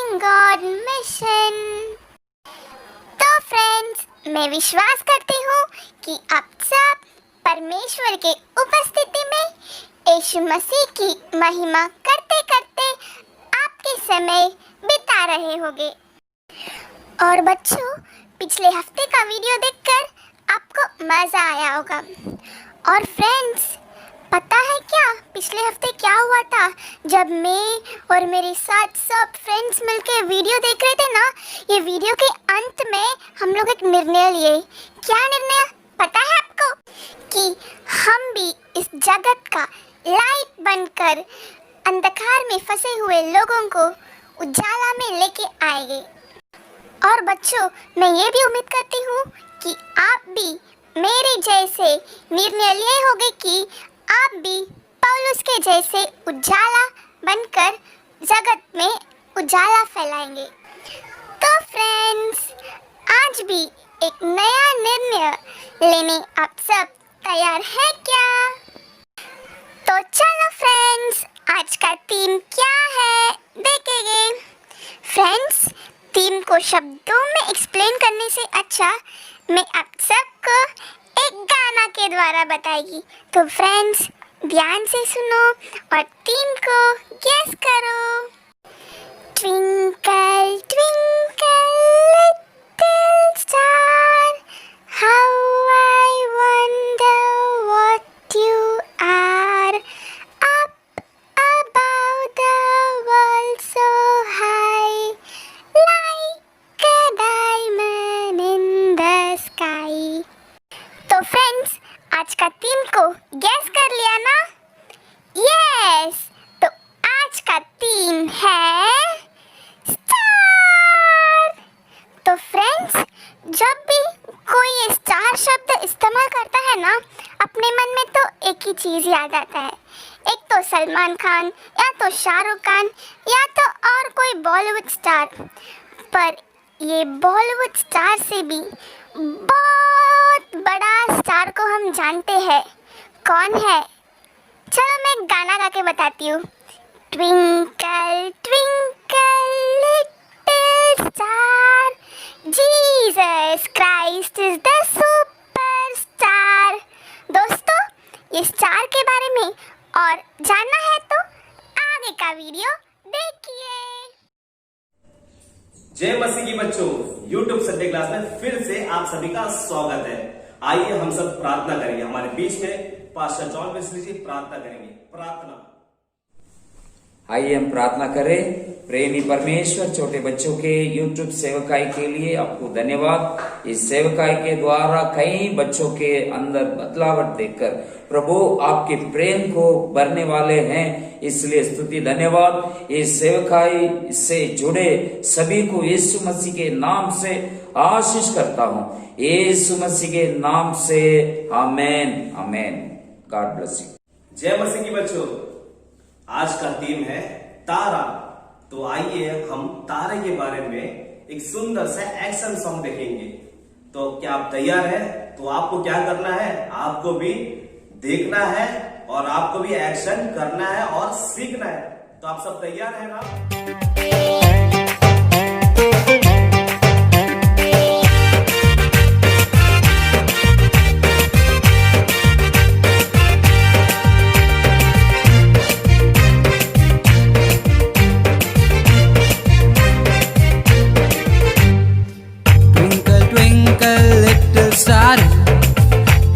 Serving God mission. तो friends, मैं विश्वास करती हूँ कि आप सब परमेश्वर के उपस्थिति में यीशु मसीह की महिमा करते करते आपके समय बिता रहे होंगे। और बच्चों, पिछले हफ्ते का वीडियो देखकर आपको मज़ा आया होगा। और फ्रेंड्स, पता है क्या पिछले हफ्ते क्या हुआ था? जब मैं और मेरे साथ सब फ्रेंड्स मिलके वीडियो देख रहे थे ना, ये वीडियो के अंत में हम लोग एक निर्णय लिए। क्या निर्णय पता है आपको? कि हम भी इस जगत का लाइट बनकर अंधकार में फंसे हुए लोगों को उजाला में लेके आएंगे। और बच्चों, मैं ये भी उम्मीद करती हूँ कि आप भी मेरे जैसे निर्णय लिए होंगे कि आप भी पौलुस के जैसे उजाला बनकर जगत में उजाला फैलाएंगे। तो फ्रेंड्स, आज भी एक नया निर्णय लेने आप सब तैयार हैं क्या? तो चलो फ्रेंड्स, आज का थीम क्या है देखेंगे। फ्रेंड्स, थीम को शब्दों में एक्सप्लेन करने से अच्छा मैं आप सबको एक गाना के द्वारा बताएगी। तो फ्रेंड्स, ध्यान से सुनो और थीम को गेस करो। Twinkle twinkle little star, how I wonder what you are, up about the world so high, like a diamond in the sky. तो फ्रेंड्स, आज का थीम को गेस कर लिया ना? यस, तो आज का थीम है स्टार। तो फ्रेंड्स, जब भी कोई ये स्टार शब्द इस्तेमाल करता है ना, अपने मन में तो एक ही चीज़ याद आता है। एक तो सलमान खान, या तो शाहरुख खान, या तो और कोई बॉलीवुड स्टार। पर ये बॉलीवुड स्टार से भी बहुत बड़ा स्टार को हम जानते हैं। कौन है? चलो मैं गाना गा के बताती हूँ। Twinkle twinkle little star, Jesus Christ is the superstar. दोस्तों, ये स्टार के बारे में और जानना है तो आगे का वीडियो देखिए। जय मसीह की बच्चों, YouTube संडे क्लास में फिर से आप सभी का स्वागत है। आइए हम सब प्रार्थना करेंगे। हमारे बीच में पास्टर जॉन वेस्ली जी प्रार्थना करेंगे। प्रार्थना। आइए हम प्रार्थना करें। प्रेमी परमेश्वर, छोटे बच्चों के YouTube सेवकाई के लिए आपको धन्यवाद। इस सेवकाई के द्वारा कई बच्चों के अंदर बदलावट देखकर प्रभु आपके प्रेम को भरने वाले हैं, इसलिए स्तुति धन्यवाद। इस सेवकाई से जुड़े सभी को यीशु मसीह के नाम से आशीष करता हूँ। यीशु मसीह के नाम से आमेन आमेन। God bless you. जय मसीह की बच्चों, आज का थीम है तारा। तो आइए हम तारे के बारे में एक सुंदर सा एक्शन सॉन्ग देखेंगे। तो क्या आप तैयार हैं? तो आपको क्या करना है? आपको भी देखना है और आपको भी एक्शन करना है और सीखना है। तो आप सब तैयार हैं ना?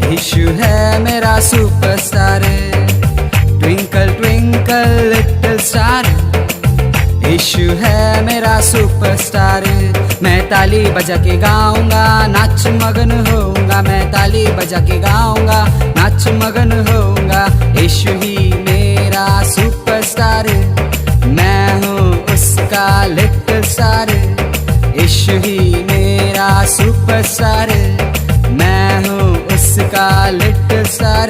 यीशु है मेरा superstar. Twinkle twinkle little star, यीशु है मेरा सुपरस्टार। मैं ताली बजा के गाऊंगा, नाच मगन होऊंगा। मैं ताली बजा के गाऊंगा, नाच मगन होऊंगा। यीशु ही मेरा सुपरस्टार, मैं हूँ उसका लिटिल स्टार। यीशु ही मेरा सुपरस्टार, मैं हूँ उसका little star.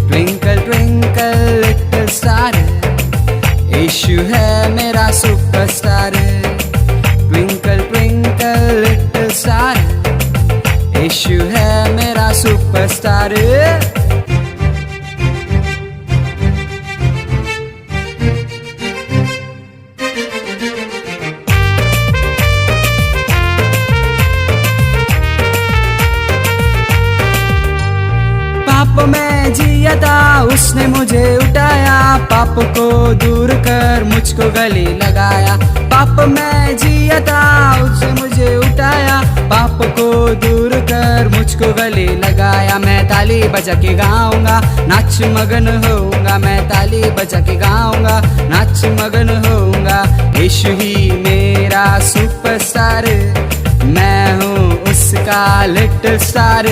Twinkle twinkle little star, यीशु है मेरा superstar. Twinkle twinkle little star, यीशु है मेरा सुपरस्टार। उसने मुझे उठाया, पाप को दूर कर मुझको गले लगाया। पाप में जिया था, उसने मुझे उठाया, पाप को दूर कर मुझको गले लगाया। मैं ताली बजा के गाऊंगा, नाच मगन होऊंगा, मैं ताली बजा के गाऊंगा, नाच मगन होऊंगा। यीशु ही मेरा सुपरस्टार, मैं हूँ उसका लिटिल स्टार।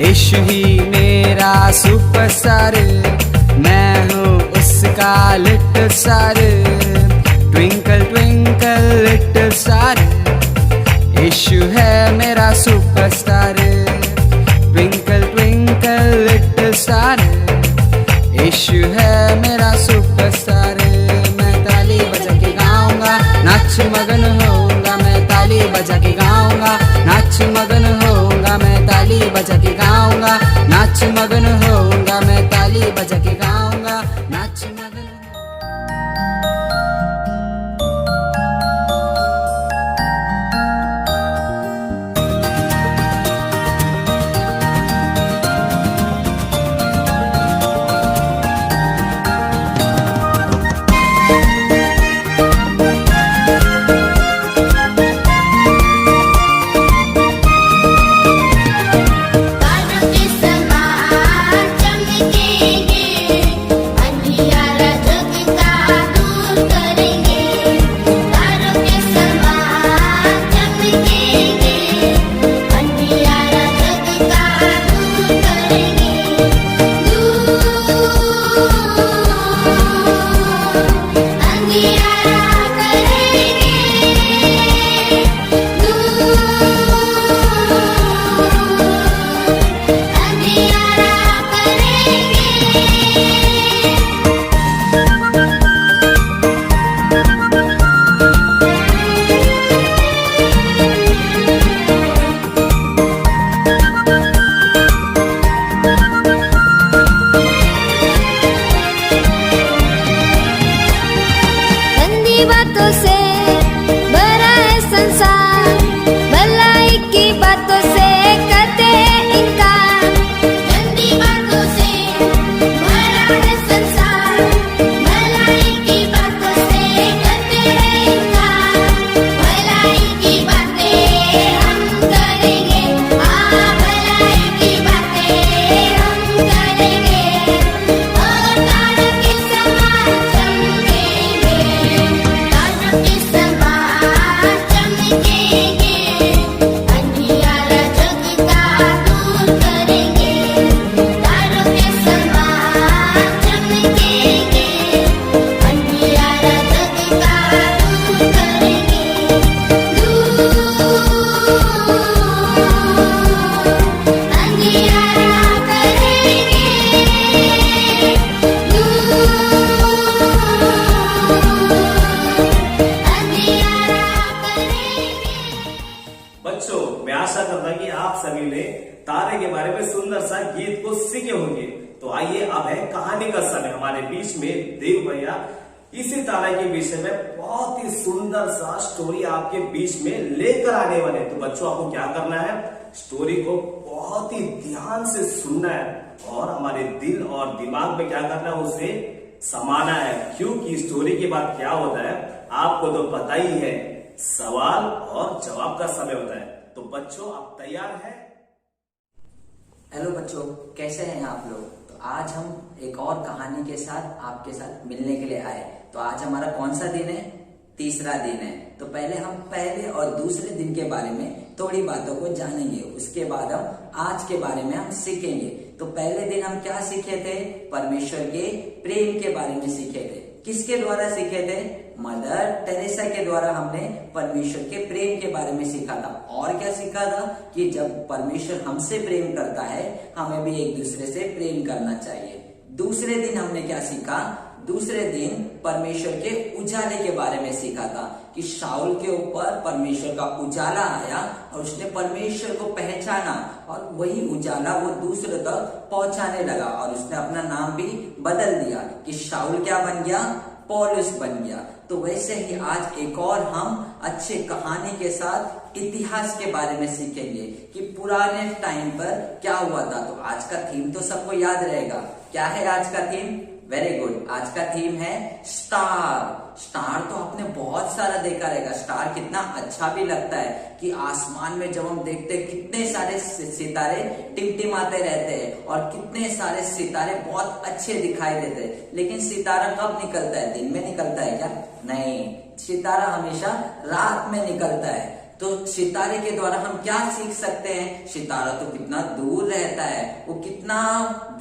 यीशु ही मेरा सुपरस्टार, मैं हूँ उसका little star. Twinkle twinkle little star, यीशु है मेरा superstar. Twinkle twinkle little star, यीशु है मेरा सुपरस्टार। मैं ताली बजा के गाऊंगा, नाच मगन होऊंगा, मैं ताली बजा के गाऊंगा, नाच मगन होऊंगा, मैं ताली बजा के गाऊंगा, नाच मगन होऊंगा, मैं ताली बजा के गाऊंगा, नाच मगन। बातों से भरा है संसार, भलाई की बातों से करते हैं इनकार। गंदी बातों से भरा है संसार, भलाई की बातों से करते हैं इनकार। भलाई की बातें हम करेंगे, हाँ भलाई की बातें हम करेंगे, और तारों के समान चमकेंगे, तारों के समान चमकेंगे, अंधियारा जग का दूर करेंगे, तारों के समान चमकेंगे, अंधियारा जग का दूर करेंगे, अंधियारा करेंगे, बच्चों, मैं आशा करता कि आप सभी ने तारे के बारे में सुंदर सा गीत को सीखे होंगे। तो आइए अब है कहानी का समय। हमारे बीच में देव भैया इसी तारे के विषय में बहुत ही सुंदर सा स्टोरी आपके बीच में लेकर आने वाले। तो बच्चों, आपको क्या करना है, स्टोरी को बहुत ही ध्यान से सुनना है और हमारे दिल और दिमाग में क्या करना है, उसे समाना है। क्योंकि स्टोरी के बाद क्या होता है आपको तो पता ही है, सवाल और जवाब का समय होता है। तो बच्चों, आप तैयार हैं? हेलो बच्चों, कैसे हैं आप लोग। तो आज हम एक और कहानी के साथ आपके साथ मिलने के लिए आए। तो आज हमारा कौन सा दिन है, तीसरा दिन है। तो पहले हम पहले और दूसरे दिन के बारे में थोड़ी बातों को जानेंगे, उसके बाद हम आज के बारे में हम सीखेंगे। तो पहले दिन हम क्या सीखे थे, परमेश्वर के प्रेम के बारे में सीखे थे। किसके द्वारा सीखे थे, मदर टेरेसा के द्वारा हमने परमेश्वर के प्रेम के बारे में सीखा था। और क्या सीखा था कि जब परमेश्वर हमसे प्रेम करता है, हमें भी एक दूसरे से प्रेम करना चाहिए। दूसरे दिन हमने क्या सीखा, दूसरे दिन परमेश्वर के उजाले के बारे में सीखा था कि शाऊल के ऊपर परमेश्वर का उजाला आया और उसने परमेश्वर को पहचाना और वही उजाला वो दूसरे तक पहुंचाने लगा और उसने अपना नाम भी बदल दिया कि शाऊल क्या बन गया, पौलुस बन गया। तो वैसे ही आज एक और हम अच्छे कहानी के साथ इतिहास के बारे में सीखेंगे कि पुराने टाइम पर क्या हुआ था। तो आज का थीम तो सबको याद रहेगा, क्या है आज का थीम? वेरी गुड, आज का थीम है स्टार। स्टार तो आपने बहुत सारा देखा रहेगा। स्टार कितना अच्छा भी लगता है कि आसमान में जब हम देखते हैं कितने सारे सितारे टिमटिमाते रहते हैं और कितने सारे सितारे बहुत अच्छे दिखाई देते हैं। लेकिन सितारा कब निकलता है? दिन में निकलता है क्या? नहीं, सितारा हमेशा रात में निकलता है। तो सितारे के द्वारा हम क्या सीख सकते हैं? सितारा तो कितना दूर रहता है, वो कितना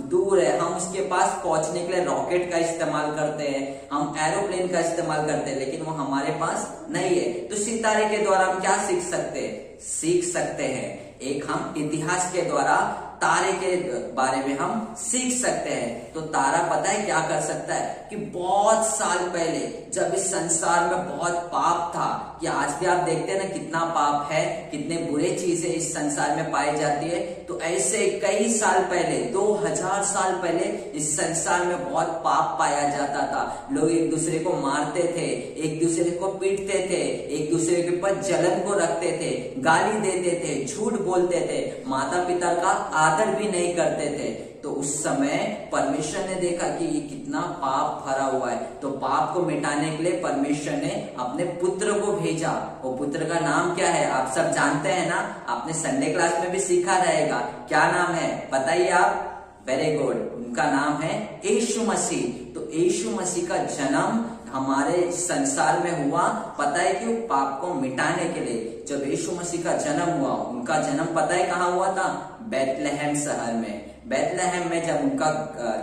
दूर है। हम उसके पास पहुंचने के लिए रॉकेट का इस्तेमाल करते हैं, हम एरोप्लेन का इस्तेमाल करते हैं, लेकिन वो हमारे पास नहीं है। तो सितारे के द्वारा हम क्या सीख सकते हैं? सीख सकते हैं एक हम इतिहास के द्वारा तारे के बारे में हम सीख सकते हैं। तो तारा पता है क्या कर सकता है कि बहुत साल पहले जब इस संसार में बहुत पाप था, कि आज भी आप देखते हैं ना कितना पाप है, कितने बुरे चीजें इस संसार में पाई जाती है। तो ऐसे कई साल पहले, 2000 साल पहले इस संसार में बहुत पाप पाया जाता था। लोग एक दूसरे को मारते थे, एक दूसरे को पीटते थे, एक दूसरे के ऊपर जलन को रखते थे, गाली देते थे, झूठ बोलते थे, माता पिता का आदर भी नहीं करते थे। तो उस समय परमेश्वर ने देखा कि ये कितना पाप भरा हुआ है। तो पाप को मिटाने के लिए परमेश्वर ने अपने पुत्र को भेजा। वो पुत्र का नाम क्या है? आप सब जानते हैं ना, आपने संडे क्लास में भी सीखा रहेगा। क्या नाम है बताइए आप? वेरी गुड, उनका नाम है यीशु मसीह। तो यीशु मसीह का जन्म हमारे संसार में हुआ, पता है क्यों? पाप को मिटाने के लिए। जब यीशु मसीह का जन्म हुआ, उनका जन्म पता है कहाँ हुआ था? बेथलेहम शहर में। बेथलेहम में जब उनका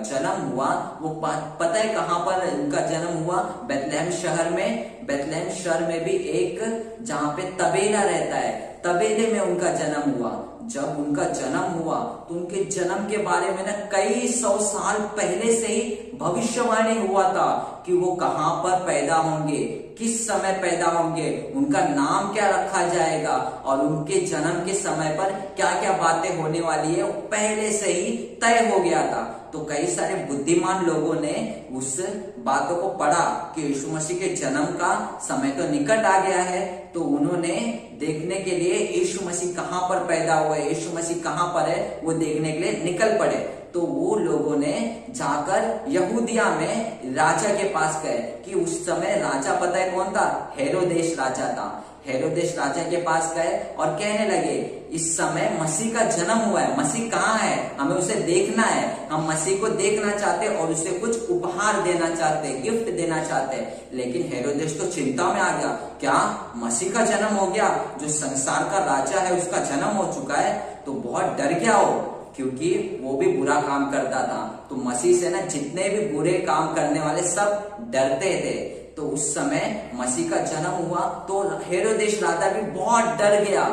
जन्म हुआ, वो पता है कहाँ पर उनका जन्म हुआ? बेथलेहम शहर में। बेथलेहम शहर में भी एक जहाँ पे तबेला रहता है, तबेले में उनका जन्म हुआ। जब उनका जन्म हुआ तो उनके जन्म के बारे में ना कई 100 साल पहले से ही भविष्यवाणी हुआ था कि वो कहाँ पर पैदा होंगे, किस समय पैदा होंगे, उनका नाम क्या रखा जाएगा और उनके जन्म के समय पर क्या क्या बातें होने वाली है, पहले से ही तय हो गया था। तो कई सारे बुद्धिमान लोगों ने उस बातों को पढ़ा कि यीशु मसीह के जन्म का समय तो निकट आ गया है। तो उन्होंने देखने के लिए यीशु मसीह कहाँ पर पैदा हुआ है, यीशु मसीह कहाँ पर है, वो देखने के लिए निकल पड़े। तो वो लोगों ने जाकर यहूदिया में राजा के पास गए कि उस समय राजा पता है कौन था? हेरोदेश राजा था। हेरोदेश राजा के पास गए और कहने लगे इस समय मसीह का जन्म हुआ है, मसीह कहाँ है, हमें उसे देखना है, हम मसीह को देखना चाहते और उसे कुछ उपहार देना चाहते, गिफ्ट देना चाहते। लेकिन हेरोदेश तो चिंता में आ गया, क्या मसीह का जन्म हो गया? जो संसार का राजा है उसका जन्म हो चुका है। तो बहुत डर गया हो, क्योंकि वो भी बुरा काम करता था। तो मसीह से ना जितने भी बुरे काम करने वाले सब डरते थे। तो उस समय मसीह का जन्म हुआ तो हेरोदेश राजा भी बहुत डर गया।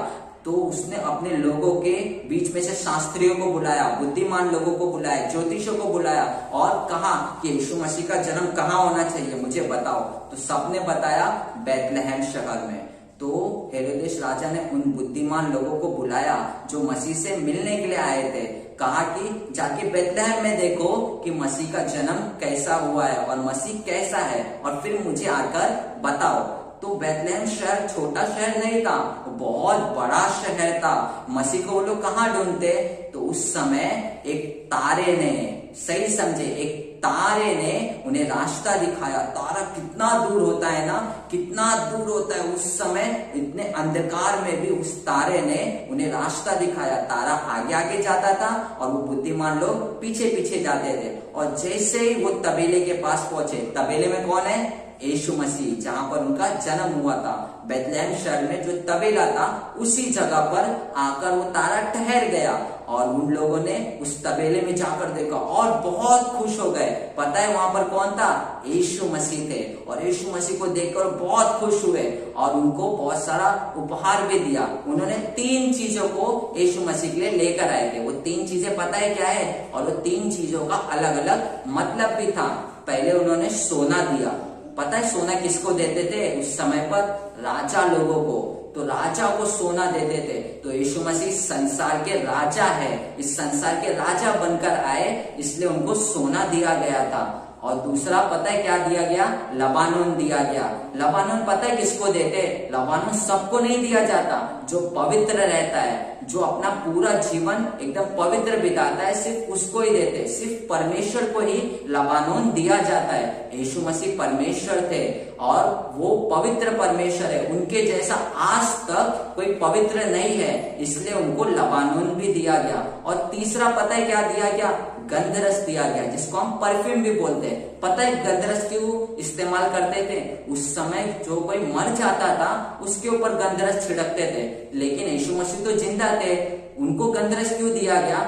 तो उसने अपने लोगों के बीच में से शास्त्रियों को बुलाया, बुद्धिमान लोगों को बुलाया, ज्योतिषों को बुलाया और कहा कि यीशु मसीह का जन्म कहाँ होना चाहिए, मुझे बताओ। तो सबने बताया बेथलेहम शहर में। तो हेरोदेश राजा ने उन बुद्धिमान लोगों को बुलाया जो मसीह से मिलने के लिए आए थे। कहा कि जाके बेथलेहम में देखो कि मसीह का जन्म कैसा हुआ है और मसीह कैसा है, और फिर मुझे आकर बताओ। तो बेथलेहम शहर छोटा शहर नहीं था, वो बहुत बड़ा शहर था। मसीह को वो लोग कहाँ ढूंढते? तो उस समय एक तारे ने, सही समझे, एक तारे ने उन्हें रास्ता दिखाया। तारा कितना दूर होता है ना, कितना दूर होता है। उस समय इतने अंधकार में भी उस तारे ने उन्हें रास्ता दिखाया। तारा आगे आगे जाता था और वो बुद्धिमान लोग पीछे पीछे जाते थे। और जैसे ही वो तबेले के पास पहुंचे, तबेले में कौन है? यीशु मसीह, जहां पर उनका जन्म हुआ था। बेथलेहम शहर में जो तबेला था उसी जगह पर आकर वो तारा ठहर गया और उन लोगों ने उस तबेले में जाकर देखा और बहुत खुश हो गए। पता है वहां पर कौन था? यीशु मसीह थे। और यीशु मसीह को देखकर बहुत खुश हुए और उनको बहुत सारा उपहार भी दिया। उन्होंने 3 चीजों को यीशु मसीह के लिए लेकर आए थे। वो 3 चीजें पता है क्या है? और वो 3 चीजों का अलग अलग मतलब भी था। पहले उन्होंने सोना दिया। पता है सोना किसको देते थे उस समय पर? राजा लोगों को। तो राजा को सोना देते थे। तो यीशु मसीह संसार के राजा है, इस संसार के राजा बनकर आए, इसलिए उनको सोना दिया गया था। और दूसरा पता है क्या दिया गया? लबानोन दिया गया। लबानोन पता है किसको देते? लबानोन सबको नहीं दिया जाता। जो पवित्र रहता है, जो अपना पूरा जीवन एकदम पवित्र बिताता है, सिर्फ उसको ही देते। सिर्फ परमेश्वर को ही लबानोन दिया जाता है। यीशु मसीह परमेश्वर थे और वो पवित्र परमेश्वर है। उनके जैसा आज तक कोई पवित्र नहीं है, इसलिए उनको लबानोन भी दिया गया। और तीसरा पता है क्या दिया गया? गंधरस दिया गया, जिसको हम परफ्यूम भी बोलते हैं। पता है गंधरस क्यों इस्तेमाल करते थे? उस समय जो कोई मर जाता था उसके ऊपर गंधरस छिड़कते थे, लेकिन यीशु मसीह तो जिंदा थे, उनको गंधरस क्यों दिया गया?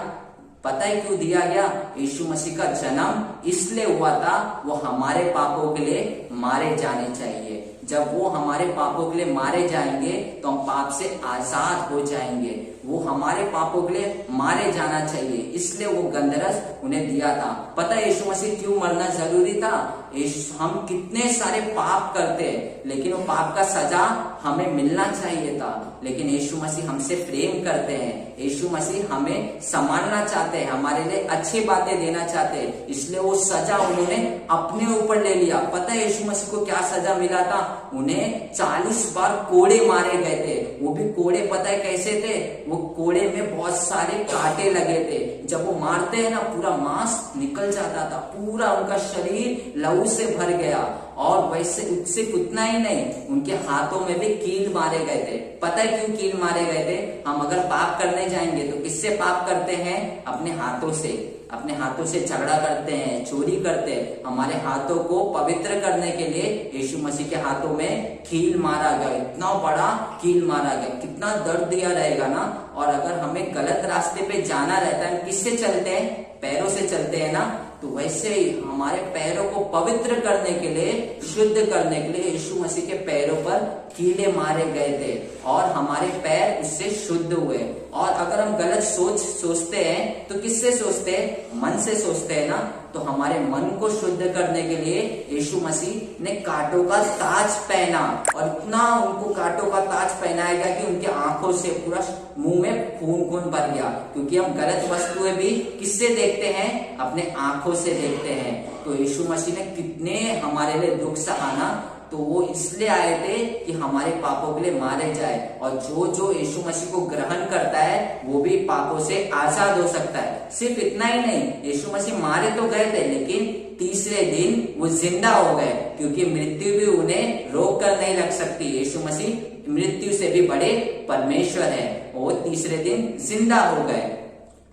पता है क्यों दिया गया? यीशु मसीह का जन्म इसलिए हुआ था, वो हमारे पापों के लिए मारे जाने चाहिए। जब वो हमारे पापों के लिए मारे जाएंगे तो हम पाप से आजाद हो जाएंगे। वो हमारे पापों के लिए मारे जाना चाहिए, इसलिए वो गंधरस उन्हें दिया था। पता है यीशु मसीह क्यों मरना जरूरी था? हम कितने सारे पाप करते हैं, लेकिन वो पाप का सजा हमें मिलना चाहिए था, लेकिन यीशु मसीह हमसे प्रेम करते हैं। यीशु मसीह हमें संभालना चाहते हैं, हमारे लिए अच्छी बातें देना चाहते हैं, इसलिए वो सजा उन्होंने अपने ऊपर ले लिया। पता है यीशु मसीह को क्या सजा मिला था? उन्हें 40 बार कोड़े मारे गए थे। वो भी कोड़े पता है कैसे थे? वो कोड़े में बहुत सारे कांटे लगे थे। जब वो मारते हैं ना, पूरा मांस निकल जाता था, पूरा उनका शरीर लहू से भर गया। और वैसे उससे उतना ही नहीं, उनके हाथों में भी कील मारे गए थे। पता है क्यों कील मारे गए थे? हम अगर पाप करने जाएंगे तो किससे पाप करते हैं? अपने हाथों से। अपने हाथों से झगड़ा करते हैं, चोरी करते हैं। हमारे हाथों को पवित्र करने के लिए यीशु मसीह के हाथों में कील मारा गया, इतना बड़ा कील मारा गया। कितना दर्द दिया रहेगा ना। और अगर हमें गलत रास्ते पे जाना रहता है, किससे चलते हैं? पैरों से चलते हैं ना। तो वैसे ही हमारे पैरों को पवित्र करने के लिए, शुद्ध करने के लिए यीशु मसीह के पैरों पर कीले मारे गए थे और हमारे पैर उससे शुद्ध हुए। और अगर हम गलत सोचते हैं तो किससे सोचते हैं? मन से सोचते हैं ना। तो हमारे मन को शुद्ध करने के लिए यीशु मसीह ने कांटों का ताज पहना, और इतना उनको कांटों का ताज पहनाया गया कि उनके आंखों से पूरा मुंह में खून भर गया। क्योंकि हम गलत वस्तुएं भी किससे देखते हैं? अपने आंखों से देखते हैं। तो यीशु मसीह ने कितने हमारे लिए दुख सहाना, तो वो इसलिए आए थे कि हमारे पापों के लिए मारे जाए। और जो यीशु मसीह को ग्रहण करता है वो भी पापों से आजाद हो सकता है। सिर्फ इतना ही नहीं, यीशु मसीह मारे तो गए थे, लेकिन तीसरे दिन वो जिंदा हो गए, क्योंकि मृत्यु भी उन्हें रोक कर नहीं रख सकती। यीशु मसीह मृत्यु से भी बड़े परमेश्वर है। वो तीसरे दिन जिंदा हो गए।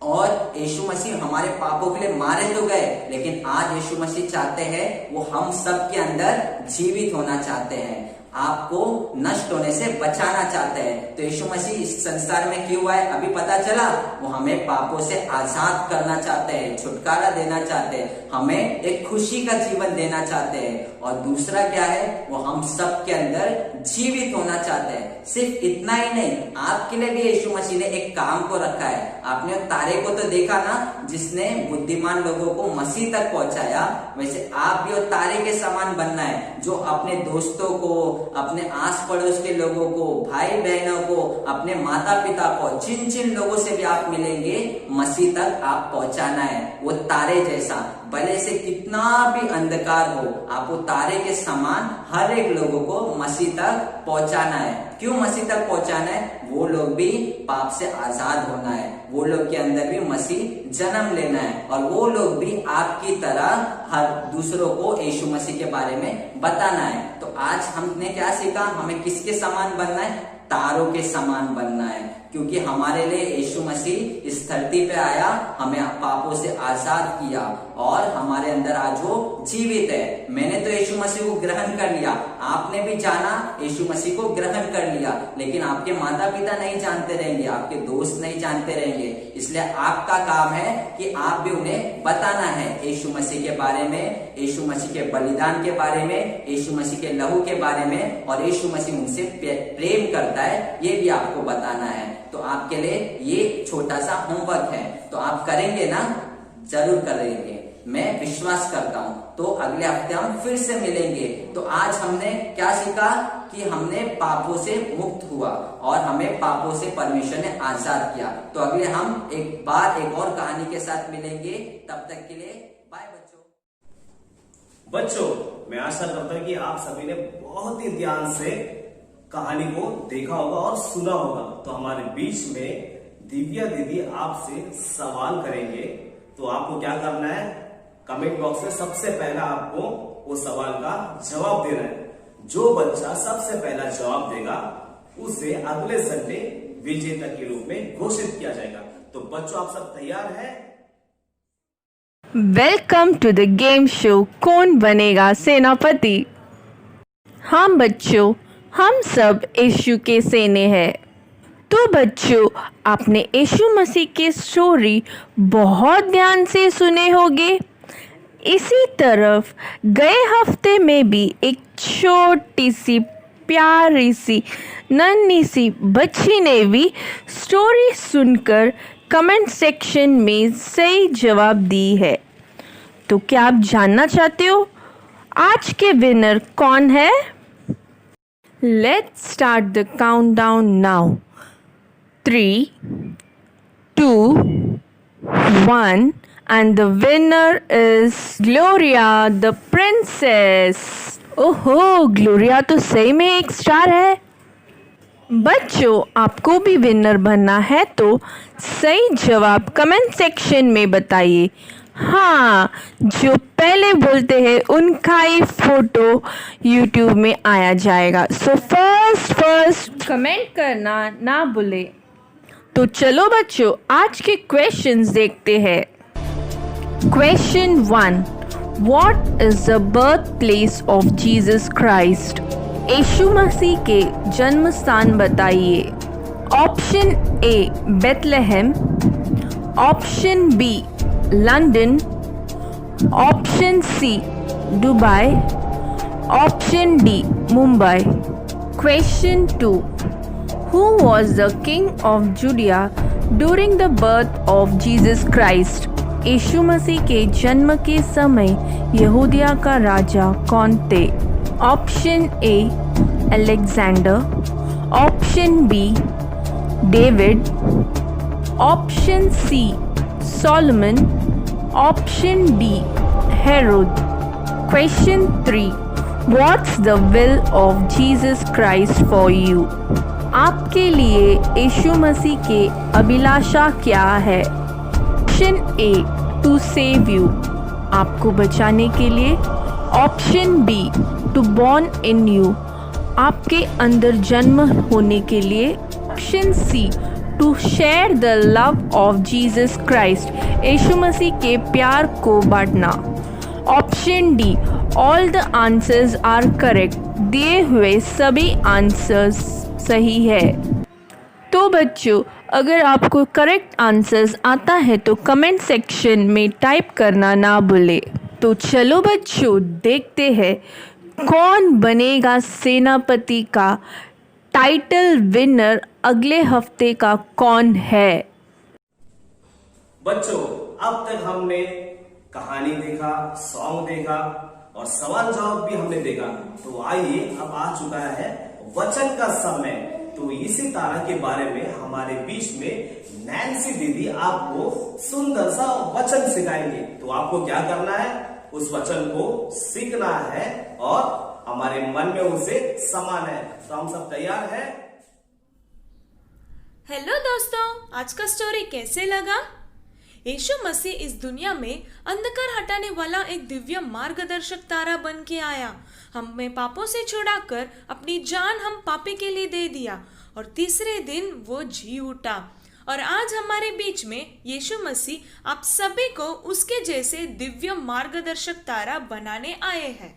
और यीशु मसीह हमारे पापों के लिए मारे तो गए, लेकिन आज यीशु मसीह चाहते हैं, वो हम सब के अंदर जीवित होना चाहते हैं, आपको नष्ट होने से बचाना चाहते हैं। तो यीशु मसीह इस संसार में क्यों आए? अभी पता चला। वो हमें पापों से आजाद करना चाहते हैं, छुटकारा देना चाहते हैं, हमें एक खुशी का जीवन देना चाहते हैं। और दूसरा क्या है? वो हम सब के अंदर जीवित होना चाहते हैं। सिर्फ इतना ही नहीं, आपके लिए भी यीशु मसीह ने एक काम को रखा है। आपने तारे को तो देखा ना, जिसने बुद्धिमान लोगों को मसीह तक पहुंचाया। वैसे आप भी वो तारे के समान बनना है, जो अपने दोस्तों को, अपने आस पड़ोस के लोगों को, भाई बहनों को, अपने माता पिता को, जिन जिन लोगों से भी आप मिलेंगे, मसीह तक आप पहुंचाना है। वो तारे जैसा, भले से कितना भी अंधकार हो, आप वो तारे के समान हर एक लोगों को मसीह तक पहुंचाना है। क्यों मसीह तक पहुंचाना है? वो लोग भी पाप से आजाद होना है, वो लोग के अंदर भी मसीह जन्म लेना है, और वो लोग भी आपकी तरह हर दूसरों को यीशु मसीह के बारे में बताना है। तो आज हमने क्या सीखा? हमें किसके समान बनना है? तारों के समान बनना है, क्योंकि हमारे लिए यीशु मसीह इस धरती पे आया, हमें पापों से आजाद किया, और हमारे अंदर आज वो जीवित है। मैंने तो यीशु मसीह को ग्रहण कर लिया, आपने भी जाना यीशु मसीह को ग्रहण कर लिया, लेकिन आपके माता पिता नहीं जानते रहेंगे, आपके दोस्त नहीं जानते रहेंगे। इसलिए आपका काम है कि आप भी उन्हें बताना है यीशु मसीह के बारे में, यीशु मसीह के बलिदान के बारे में, यीशु मसीह के लहू के बारे में, और यीशु मसीह उनसे प्रेम करता है, ये भी आपको बताना है। तो आपके लिए ये छोटा सा होमवर्क है, तो आप करेंगे ना? जरूर करेंगे, मैं विश्वास करता हूं। तो अगले हफ्ते हम फिर से मिलेंगे। तो आज हमने क्या सीखा? कि हमने पापों से मुक्त हुआ और हमें पापों से परमेश्वर ने आजाद किया। तो अगले हम एक बार एक और कहानी के साथ मिलेंगे। तब तक के लिए बाय बच्चों। बच्चों, मैं आशा करता हूं कि आप सभी ने बहुत ही ध्यान से कहानी को देखा होगा और सुना होगा। तो हमारे बीच में दिव्या दीदी आपसे सवाल करेंगे। तो आपको क्या करना है, कमेंट बॉक्स में सबसे पहला आपको वो सवाल का जवाब देना है। जो बच्चा सबसे पहला जवाब देगा उसे अगले संडे विजेता के रूप में घोषित किया जाएगा। तो बच्चों, आप सब तैयार हैं? Welcome to the game show कौन बनेगा सेनापति। हाँ बच्चों, हम सब यीशु के सेने हैं। तो बच्चों, आपने यीशु मसीह की स्टोरी बहुत ध्यान से सुने होंगे। इसी तरफ गए हफ्ते में भी एक छोटी सी प्यारी सी नन्ही सी बच्ची ने भी स्टोरी सुनकर कमेंट सेक्शन में सही जवाब दी है। तो क्या आप जानना चाहते हो आज के विनर कौन है? Let's start the countdown now. 3, 2, 1 and the winner is Gloria the princess. ओहो, ग्लोरिया तो सही में एक स्टार है। बच्चों, आपको भी विनर बनना है तो सही जवाब कमेंट सेक्शन में बताइए। हाँ, जो पहले बोलते हैं उनका ही फोटो यूट्यूब में आया जाएगा। सो फर्स्ट कमेंट करना ना भूले। तो चलो बच्चों, आज के क्वेश्चंस देखते हैं। Question 1, what is the birth place of Jesus Christ? Yeshu Masih के जन्म स्थान बताइए। Option A Bethlehem, option B London, option C Dubai, option D Mumbai. Question 2, who was the king of Judea during the birth of Jesus Christ? Yeshu Masih के जन्म के समय यहूदिया का राजा कौन थे? Option A Alexander, option B David, option C Solomon, option D Herod. Question 3, what's the will of Jesus Christ for you? आपके लिए यीशु मसीह के अभिलाषा क्या है? Option A to save you, आपको बचाने के लिए। Option B to born in you, आपके अंदर जन्म होने के लिए। Option C to share the love of Jesus Christ, Yeshu Masih के प्यार को बांटना। Option D all the answers are correct, दिए हुए सभी आंसर्स सही है। तो बच्चों, अगर आपको करेक्ट आंसर्स आता है तो कमेंट सेक्शन में टाइप करना ना भूले। तो चलो बच्चों, देखते हैं कौन बनेगा सेनापति का टाइटल विनर अगले हफ्ते का कौन है। बच्चों, अब तक हमने कहानी देखा, सॉन्ग देखा और सवाल जवाब भी हमने देखा। तो आइए, अब आ चुका है वचन का समय। तो इसी तरह के बारे में हमारे बीच में नैन्सी दीदी आपको सुंदर सा वचन सिखाएंगे। तो आपको क्या करना है, उस वचन को सीखना है और हमारे मन में उसे समाना है। तो हम सब तैयार हैं? हेलो दोस्तों, आज का स्टोरी कैसे लगा? यीशु मसीह इस दुनिया में अंधकार हटाने वाला एक दिव्य मार्गदर्शक तारा बन के आया। हमें पापों से छुड़ाकर अपनी जान हम पापी के लिए दे दिया और तीसरे दिन वो जी उठा। और आज हमारे बीच में यीशु मसीह आप सभी को उसके जैसे दिव्य मार्गदर्शक तारा बनाने आए हैं,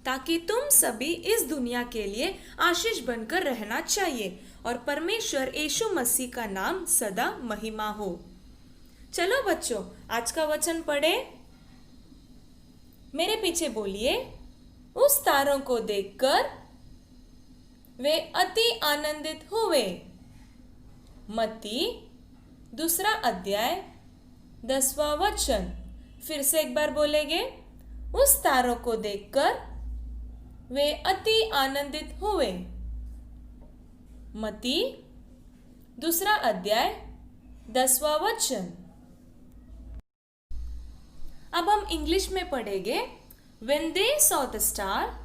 ताकि तुम सभी इस दुनिया के लिए आशीष बनकर रहना चाहिए और परमेश्वर यीशु मसीह का नाम सदा महिमा हो। चलो बच्चों, आज का वचन पढ़े। मेरे पीछे बोलिए, उस तारों को देखकर वे अति आनंदित हुए। मत्ती 2 अध्याय 10वां वचन। फिर से एक बार बोलेंगे, उस तारों को देखकर वे अति आनंदित हुए। मत्ती 2 अध्याय 10वां वचन। अब हम इंग्लिश में पढ़ेंगे। When they saw the star,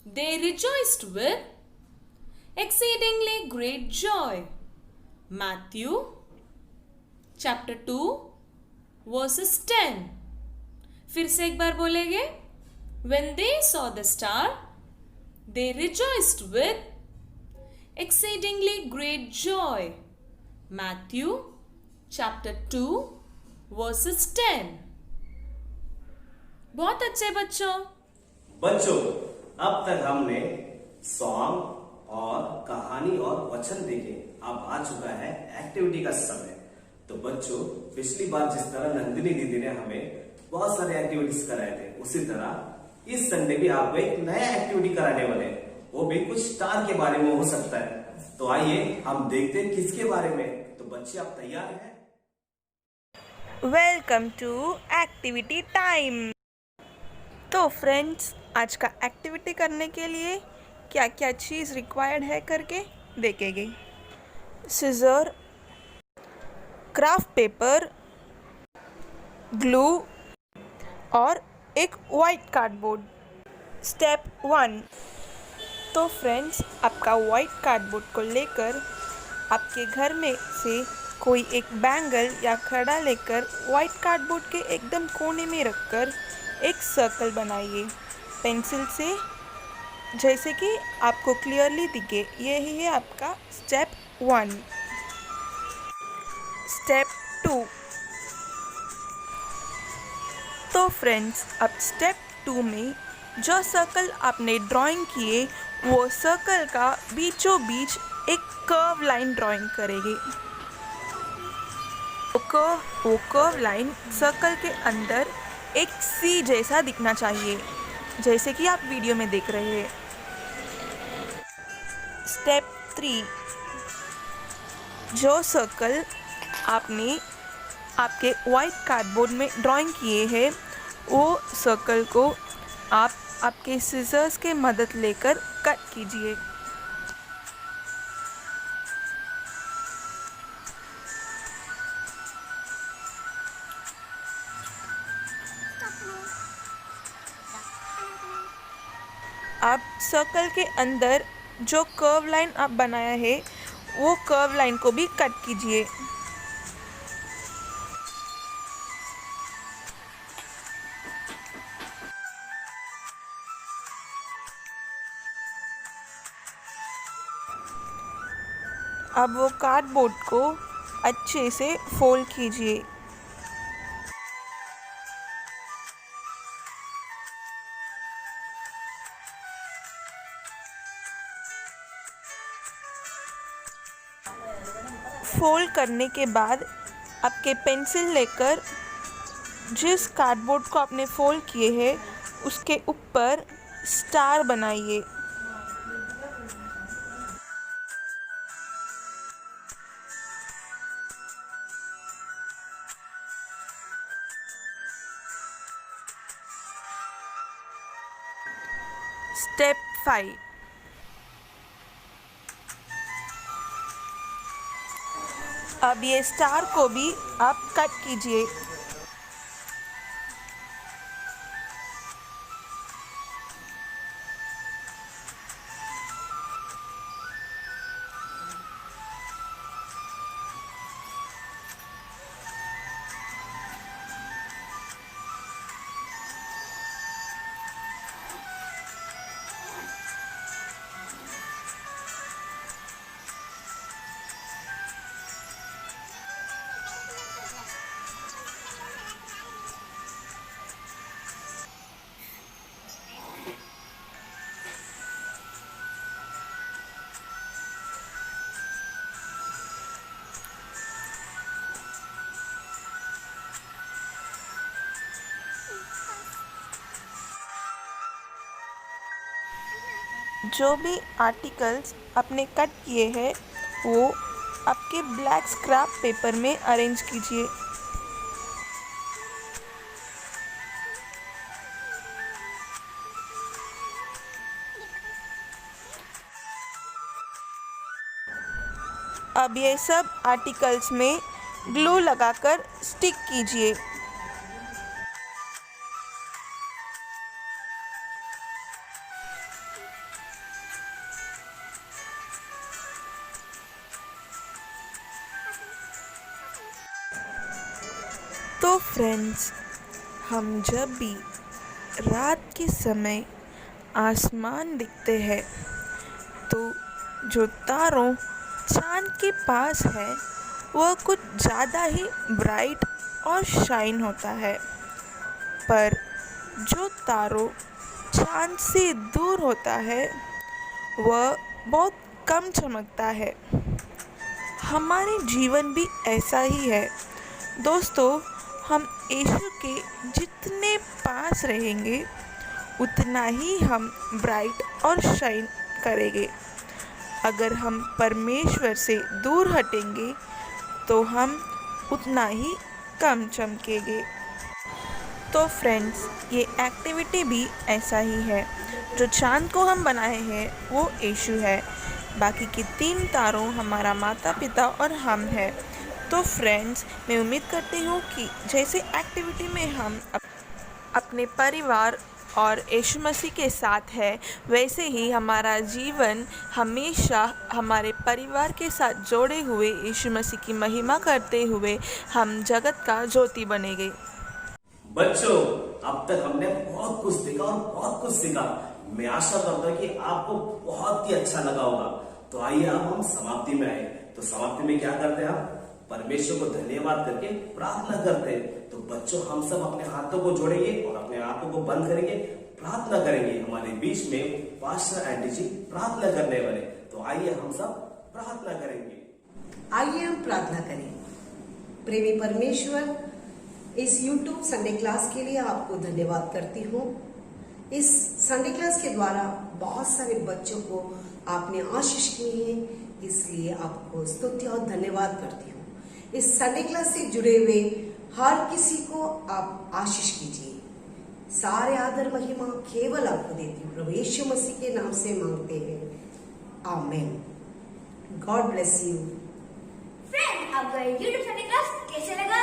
they rejoiced with exceedingly great joy. Matthew chapter 2 verses 10. फिर से एक बार बोलेंगे. When they saw the star, they rejoiced with exceedingly great joy. Matthew chapter 2 verses 10. बहुत अच्छे बच्चों. बच्चों, अब तक हमने सॉन्ग और कहानी और वचन देखे. अब आ चुका है एक्टिविटी का समय. तो बच्चों, पिछली बार जिस तरह नंदिनी दीदी ने हमें बहुत सारे एक्टिविटीज कराए थे, उसी तरह इस संडे भी आपको एक नया एक्टिविटी कराने वाले हैं. वो भी कुछ स्टार के बारे में हो सकता है. तो आइए हम देखते हैं किसके बारे में. तो बच्चे, आप तैयार हैं? Welcome to activity time. तो फ्रेंड्स, आज का एक्टिविटी करने के लिए क्या क्या चीज़ रिक्वायर्ड है करके देखेंगे. सिजर, क्राफ्ट पेपर, ग्लू और एक वाइट कार्डबोर्ड. स्टेप 1. तो फ्रेंड्स, आपका वाइट कार्डबोर्ड को लेकर आपके घर में से कोई एक बैंगल या खड़ा लेकर वाइट कार्डबोर्ड के एकदम कोने में रखकर एक सर्कल बनाइए पेंसिल से, जैसे कि आपको क्लियरली दिखे. यही है आपका स्टेप 1. स्टेप 2. तो फ्रेंड्स, अब स्टेप 2 में जो सर्कल आपने ड्राइंग किए, वो सर्कल का बीचों बीच एक कर्व लाइन ड्राइंग करेंगे. वो कर्व लाइन सर्कल के अंदर एक सी जैसा दिखना चाहिए, जैसे कि आप वीडियो में देख रहे हैं. स्टेप 3. जो सर्कल आपने आपके वाइट कार्डबोर्ड में ड्राइंग किए हैं, वो सर्कल को आप आपके सीजर्स के मदद लेकर कट कीजिए. आप सर्कल के अंदर जो कर्व लाइन आप बनाया है, वो कर्व लाइन को भी कट कीजिए. अब वो कार्डबोर्ड को अच्छे से फोल्ड कीजिए. फोल्ड करने के बाद आपके पेंसिल लेकर जिस कार्डबोर्ड को आपने फोल्ड किए हैं, उसके ऊपर स्टार बनाइए. स्टेप 5. अब ये स्टार को भी आप कट कीजिए. जो भी आर्टिकल्स आपने कट किए हैं, वो आपके ब्लैक स्क्रैप पेपर में अरेंज कीजिए. अब ये सब आर्टिकल्स में ग्लू लगाकर स्टिक कीजिए. तो फ्रेंड्स, हम जब भी रात के समय आसमान दिखते हैं तो जो तारों चांद के पास है वह कुछ ज़्यादा ही ब्राइट और शाइन होता है, पर जो तारों चांद से दूर होता है वह बहुत कम चमकता है। हमारे जीवन भी ऐसा ही है दोस्तों। हम यीशु के जितने पास रहेंगे उतना ही हम ब्राइट और शाइन करेंगे। अगर हम परमेश्वर से दूर हटेंगे तो हम उतना ही कम चमकेंगे। तो फ्रेंड्स, ये एक्टिविटी भी ऐसा ही है। जो चांद को हम बनाए हैं वो यीशु है, बाकी के 3 तारों हमारा माता पिता और हम हैं। तो फ्रेंड्स, मैं उम्मीद करती हूँ कि जैसे एक्टिविटी में हम अपने परिवार और यीशु मसीह के साथ है, वैसे ही हमारा जीवन हमेशा हमारे परिवार के साथ जोड़े हुए यीशु मसीह की महिमा करते हुए हम जगत का ज्योति बनेंगे। बच्चों, अब तक हमने बहुत कुछ देखा और बहुत कुछ सीखा। मैं आशा करता हूँ कि आपको बहुत ही अच्छा लगा होगा। तो आइए अब हम समाप्ति में आए। तो समाप्ति में क्या करते हैं? हम परमेश्वर को धन्यवाद करके प्रार्थना करते हैं। तो बच्चों, हम सब अपने हाथों को जोड़ेंगे और अपने आंखों को बंद करेंगे, प्रार्थना करेंगे। हमारे बीच में पास्टर एंटी जी प्रार्थना करने वाले। तो आइए हम सब प्रार्थना करेंगे। आइए हम प्रार्थना करें। प्रेमी परमेश्वर, इस YouTube संडे क्लास के लिए आपको धन्यवाद करती हूँ। इस संडे क्लास के द्वारा बहुत सारे बच्चों को आपने आशीष की है, इसलिए आपको स्तुति और धन्यवाद करती हूँ। इस संडे क्लास से जुड़े हुए हर किसी को आप आशीष कीजिए। सारे आदर महिमा केवल आपको देती हूँ, प्रभु यीशु मसीह के नाम से मांगते हैं, आमीन। God bless you. फ्रेंड, आपका YouTube संडे क्लास कैसे लगा?